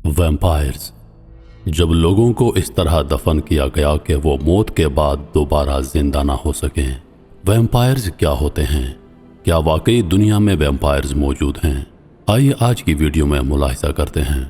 Vampires. जब लोगों को इस तरह दफन किया गया कि वो मौत के बाद दोबारा जिंदा ना हो सकें। वैम्पायर्स क्या होते हैं? क्या वाकई दुनिया में वैम्पायर्स मौजूद हैं? आइए आज की वीडियो में मुलाहिजा करते हैं।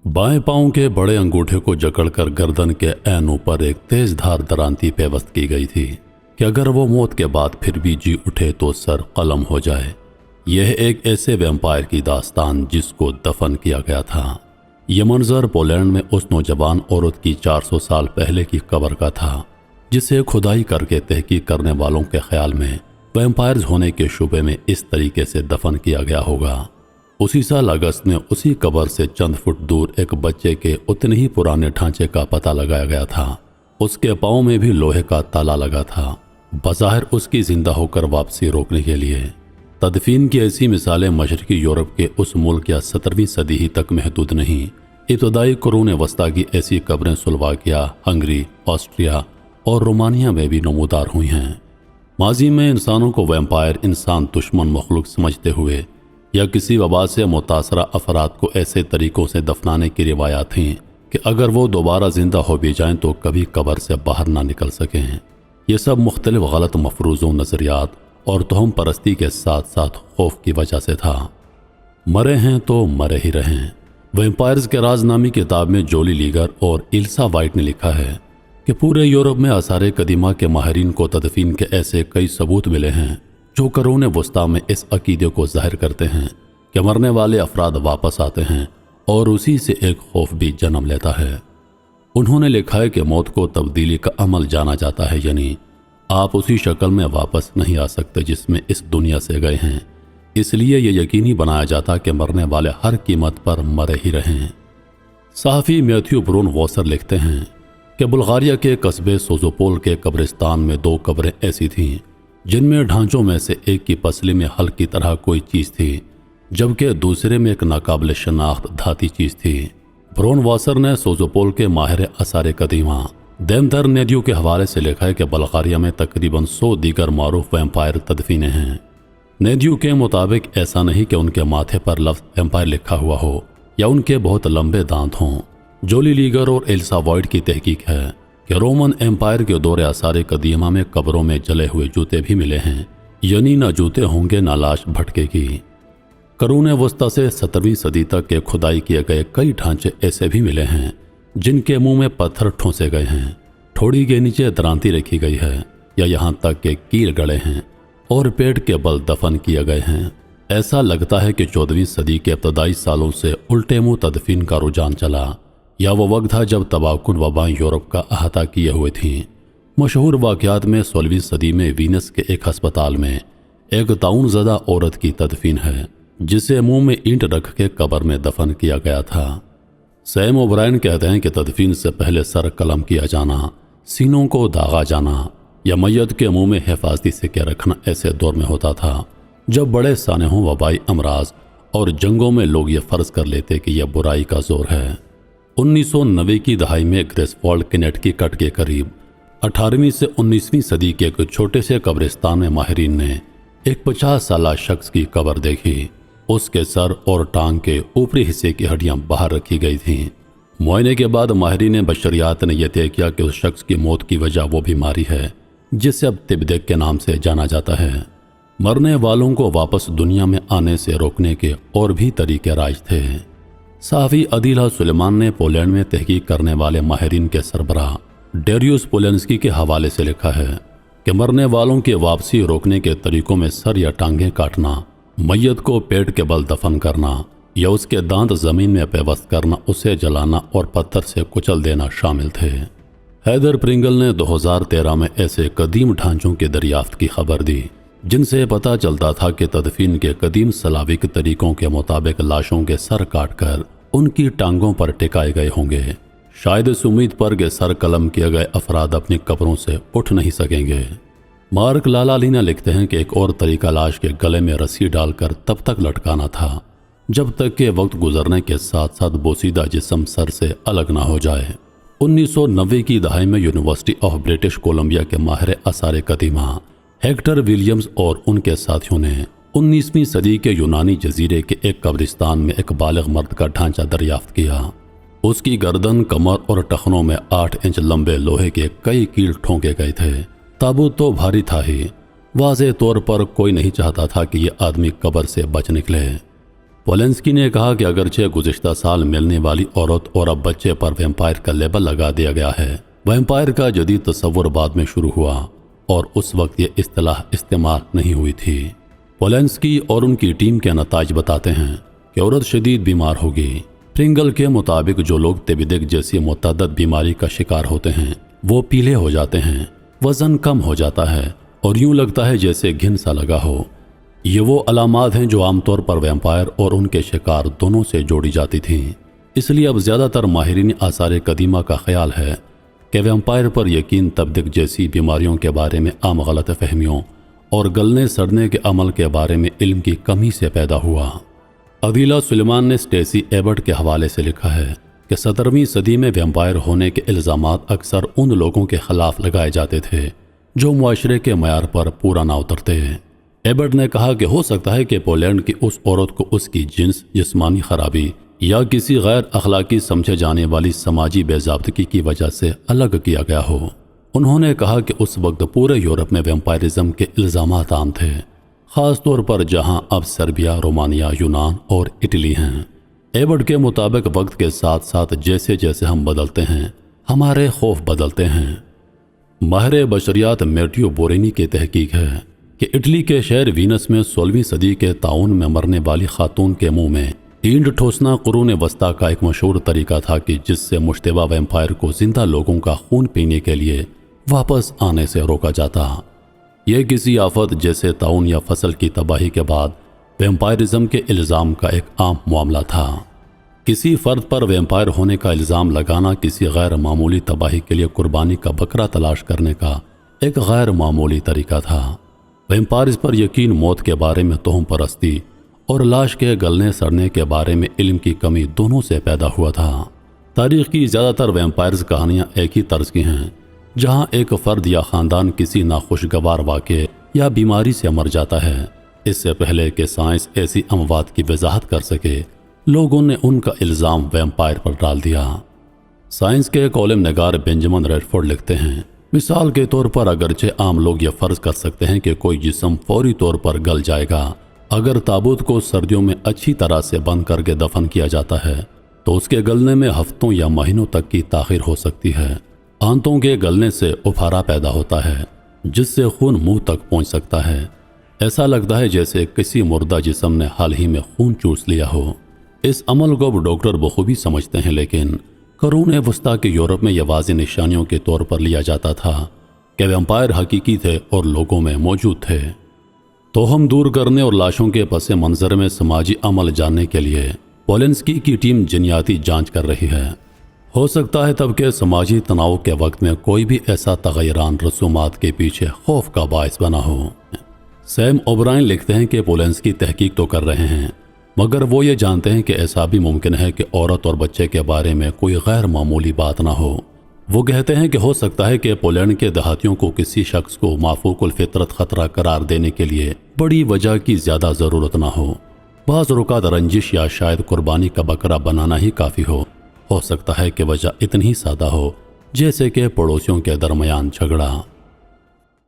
बाएं पांव के बड़े अंगूठे को जकड़कर गर्दन के ऐन ऊपर एक तेज धार दरांती पेवस्त की गई थी कि अगर वो मौत के बाद फिर भी जी उठे तो सर कलम हो जाए। यह एक ऐसे वैम्पायर की दास्तान जिसको दफन किया गया था। यह मंजर पोलैंड में उस नौजवान औरत की 400 साल पहले की कब्र का था जिसे खुदाई करके तहकीक करने वालों के ख्याल में वैम्पायर्स होने के शुबे में इस तरीके से दफन किया गया होगा। उसी साल अगस्त में उसी कब्र से चंद फुट दूर एक बच्चे के उतने ही पुराने ढांचे का पता लगाया गया था। उसके पांव में भी लोहे का ताला लगा था, बज़ाहिर उसकी जिंदा होकर वापसी रोकने के लिए। तदफीन की ऐसी मिसालें मशरकी यूरोप के उस मुल्क या 17वीं सदी ही तक महदूद नहीं। इब्तदाई कुरून वस्ता की ऐसी कब्रें स्लोवाकिया, हंगरी, ऑस्ट्रिया और रोमानिया में भी नमूदार हुई हैं। माजी में इंसानों को वैम्पायर इंसान दुश्मन मखलूक समझते हुए या किसी वबा से मुतासरा अफराद को ऐसे तरीकों से दफनाने की रिवायात थीं कि अगर वो दोबारा जिंदा हो भी जाएं तो कभी कब्र से बाहर ना निकल सकें। ये सब मुख्तलिफ गलत मफरूज़ों, नज़रियात और तोहम परस्ती के साथ साथ खौफ की वजह से था। मरे हैं तो मरे ही रहें। वैम्पायर्स के राज नामी किताब में जोली लीगर और इल्सा वाइट ने लिखा है कि पूरे यूरोप में आसार कदीमा के माहिरीन को तदफीन के ऐसे कई सबूत मिले हैं जो कुरून वस्ता में इस अकीदे को जाहिर करते हैं कि मरने वाले अफराद वापस आते हैं और उसी से एक खौफ भी जन्म लेता है। उन्होंने लिखा है कि मौत को तब्दीली का अमल जाना जाता है, यानी आप उसी शक्ल में वापस नहीं आ सकते जिसमें इस दुनिया से गए हैं। इसलिए यह यकीनी बनाया जाता कि मरने वाले हर कीमत पर मरे ही रहें। सहाफ़ी मैथ्यू ब्रून वॉसर लिखते हैं कि बुल्गारिया के कस्बे सोजोपोल के कब्रिस्तान में 2 कब्रें ऐसी थीं जिनमें ढांचों में से एक की पसली में हल की तरह कोई चीज़ थी, जबकि दूसरे में एक नाकाबिल शनाख्त धाती चीज़ थी। ब्रोन वासर ने सोजोपोल के माहिर आसार कदीमा देमदर नेदियो के हवाले से लिखा है कि बल्गारिया में तकरीबन 100 दीगर मारूफ वैम्पायर तदफीनें हैं। नेदियो के मुताबिक ऐसा नहीं कि उनके माथे पर लफ्ज़ वैम्पायर लिखा हुआ हो या उनके बहुत लंबे दांत हों। जोली लीगर और एल्सा वॉइट की तहकीक है कि रोमन एम्पायर के दौरे आसार कदीमा में कब्रों में जले हुए जूते भी मिले हैं, यानी न जूते होंगे न लाश भटकेगी। कुरून वस्ता से 17वीं सदी तक के खुदाई किए गए कई ढांचे ऐसे भी मिले हैं जिनके मुंह में पत्थर ठोंसे गए हैं, ठोड़ी के नीचे दरांती रखी गई है या यहाँ तक के कील गड़े हैं और पेट के बल दफन किए गए हैं। ऐसा लगता है कि 14वीं सदी के इब्तदाई सालों से उल्टे मुंह तदफीन का रुझान चला, या वो वक्त था जब तबाकुन वबाएं यूरोप का अहाता किए हुए थीं। मशहूर वाक़यात में 16वीं सदी में वीनस के एक अस्पताल में एक ताउन ज़दा औरत की तदफीन है जिसे मुंह में ईंट रख के कब्र में दफन किया गया था। सैम ओब्रायन कहते हैं कि तदफीन से पहले सर कलम किया जाना, सीनों को दागा जाना या मैयत के मुंह में हिफाजती सिक्के रखना ऐसे दौर में होता था जब बड़े सानहों, वबाई अमराज और जंगों में लोग ये फ़र्ज कर लेते कि यह बुराई का जोर है। 1990 की दहाई में ग्रेसफोल्ड कनेटिकट के करीब 18वीं से 19वीं सदी के एक छोटे से कब्रिस्तान में माहिरीन ने एक 50 साला शख्स की कब्र देखी। उसके सर और टांग के ऊपरी हिस्से की हड्डियां बाहर रखी गई थीं। मुआयने के बाद माहिरीन बशरियात ने यह तय किया कि उस शख्स की मौत की वजह वो बीमारी है जिसे अब तिब्देक के नाम से जाना जाता है। मरने वालों को वापस दुनिया में आने से रोकने के और भी तरीके राज थे। सहाफ़ी अदीला सुलेमान ने पोलैंड में तहकीक करने वाले माहिरीन के सरबराह डेरियुस पोलेंस्की के हवाले से लिखा है कि मरने वालों की वापसी रोकने के तरीकों में सर या टांगें काटना, मैयत को पेट के बल दफन करना या उसके दांत ज़मीन में पेवस्त करना, उसे जलाना और पत्थर से कुचल देना शामिल थे। हैदर प्रिंगल ने 2013 में ऐसे कदीम ढांचों की दरियाफ्त की खबर दी जिनसे पता चलता था कि तदफीन के कदीम सलाविक तरीकों के मुताबिक लाशों के सर काटकर उनकी टांगों पर टिकाए गए होंगे, शायद इस उम्मीद पर कि सर कलम किए गए अफराद अपनी कब्रों से उठ नहीं सकेंगे। मार्क लालालीना लिखते हैं कि एक और तरीका लाश के गले में रस्सी डालकर तब तक लटकाना था जब तक कि वक्त गुजरने के साथ साथ बोसीदा जिस्म सर से अलग ना हो जाए। 1990 की दहाई में यूनिवर्सिटी ऑफ ब्रिटिश कोलंबिया के माहिर आसार कदीमा हेक्टर विलियम्स और उनके साथियों ने 19वीं सदी के यूनानी जजीरे के एक कब्रिस्तान में एक बालिग मर्द का ढांचा दरियाफ्त किया। उसकी गर्दन, कमर और टखनों में 8 इंच लंबे लोहे के कई कील ठोंके गए थे। ताबूत तो भारी था ही, वाज़े तौर पर कोई नहीं चाहता था कि यह आदमी कब्र से बच निकले। पोलेंस्की ने कहा कि अगरचे गुज़िश्ता साल मिलने वाली औरत और अब बच्चे पर वैम्पायर का लेबल लगा दिया गया है, वैम्पायर का जदीद तस्वुर बाद में शुरू हुआ और उस वक्त ये इस्तिलाह इस्तेमाल नहीं हुई थी। पोलेंस्की और उनकी टीम के नताज बताते हैं कि औरत शदीद बीमार होगी। प्रिंगल के मुताबिक जो लोग तेबिदिक जैसी मुतअद्दिद बीमारी का शिकार होते हैं वो पीले हो जाते हैं, वज़न कम हो जाता है और यूं लगता है जैसे घिन सा लगा हो। ये वो अलामात हैं जो आमतौर पर वैम्पायर और उनके शिकार दोनों से जोड़ी जाती थीं। इसलिए अब ज़्यादातर माहिरीन आसार कदीमा का ख्याल है कि वैम्पायर पर यकीन तब्दिक जैसी बीमारियों के बारे में आम गलत फहमियों और गलने सड़ने के अमल के बारे में इल्म की कमी से पैदा हुआ। अदीला सुलेमान ने स्टेसी एबर्ट के हवाले से लिखा है कि 17वीं सदी में वैम्पायर होने के इल्ज़ामात अक्सर उन लोगों के खिलाफ लगाए जाते थे जो मुआशरे के मयार पर पूरा ना उतरते। एबर्ट ने कहा कि हो सकता है कि पोलैंड की उस औरत को उसकी जिन्स, जिस्मानी खराबी या किसी गैर अखलाकी समझे जाने वाली समाजी बेज़ाब्तगी की वजह से अलग किया गया हो। उन्होंने कहा कि उस वक्त पूरे यूरोप में वैम्पायरिज्म के इल्ज़ामात आम थे, ख़ास तौर पर जहां अब सर्बिया, रोमानिया, यूनान और इटली हैं। एबर्ट के मुताबिक वक्त के साथ साथ जैसे जैसे हम बदलते हैं हमारे खौफ बदलते हैं। माहिर बशरियात मैटियो बोरेनी की तहकीक है कि इटली के शहर वीनस में 16वीं सदी के ताउन में मरने वाली खातून के मुंह में ईंट ठोसना कुरून वस्ता का एक मशहूर तरीका था कि जिससे मुश्तबा वैम्पायर को जिंदा लोगों का खून पीने के लिए वापस आने से रोका जाता। यह किसी आफत जैसे ताउन या फसल की तबाही के बाद वैम्पायरिज्म के इल्ज़ाम का एक आम मामला था। किसी फ़र्द पर वैम्पायर होने का इल्ज़ाम लगाना किसी गैर मामूली तबाही के लिए कुर्बानी का बकरा तलाश करने का एक गैर मामूली तरीका था। वैम्पायर्स पर यकीन, मौत के बारे में तोहम परस्ती और लाश के गलने सड़ने के बारे में इल्म की कमी दोनों से पैदा हुआ था। तारीख़ की ज़्यादातर वैम्पायर्स कहानियाँ एक ही तर्ज की हैं, जहाँ एक फ़र्द या ख़ानदान किसी नाखुशगवार वाक़े या बीमारी से मर जाता है। इससे पहले कि साइंस ऐसी अमवात की वजाहत कर सके, लोगों ने उनका इल्ज़ाम वैम्पायर पर डाल दिया। साइंस के कॉलम नगार बेंजामिन रेडफोर्ड लिखते हैं, मिसाल के तौर पर अगरचे आम लोग ये फ़र्ज़ कर सकते हैं कि कोई जिस्म फौरी तौर पर गल जाएगा अगर ताबूत को सर्दियों में अच्छी तरह से बंद करके दफन किया जाता है, तो उसके गलने में हफ्तों या महीनों तक की ताख़ीर हो सकती है। आंतों के गलने से उफारा पैदा होता है जिससे खून मुंह तक पहुंच सकता है। ऐसा लगता है जैसे किसी मुर्दा जिस्म ने हाल ही में खून चूस लिया हो। इस अमल को अब डॉक्टर बखूबी समझते हैं, लेकिन कुरून वस्ता के यूरोप में यह वाज़ेह निशानियों के तौर पर लिया जाता था कि वैम्पायर हकीकी थे और लोगों में मौजूद थे। तोहम दूर करने और लाशों के पस मंज़र में समाजी अमल जानने के लिए पोलेंस्की की टीम जिन्याती जांच कर रही है। हो सकता है तब के समाजी तनाव के वक्त में कोई भी ऐसा तग़य्युरान रसूमात के पीछे खौफ का बायस बना हो। सैम ओब्रायन लिखते हैं कि पोलेंस्की तहकीक तो कर रहे हैं, मगर वो ये जानते हैं कि ऐसा भी मुमकिन है कि औरत और बच्चे के बारे में कोई गैर मामूली बात ना हो। वो कहते हैं कि हो सकता है कि पोलैंड के देहातियों को किसी शख्स को माफूकुल फितरत ख़तरा करार देने के लिए बड़ी वजह की ज़्यादा ज़रूरत ना हो। बाज़ औक़ात रंजिश या शायद कुर्बानी का बकरा बनाना ही काफ़ी हो सकता है कि वजह इतनी सादा हो जैसे कि पड़ोसियों के दरमियान झगड़ा।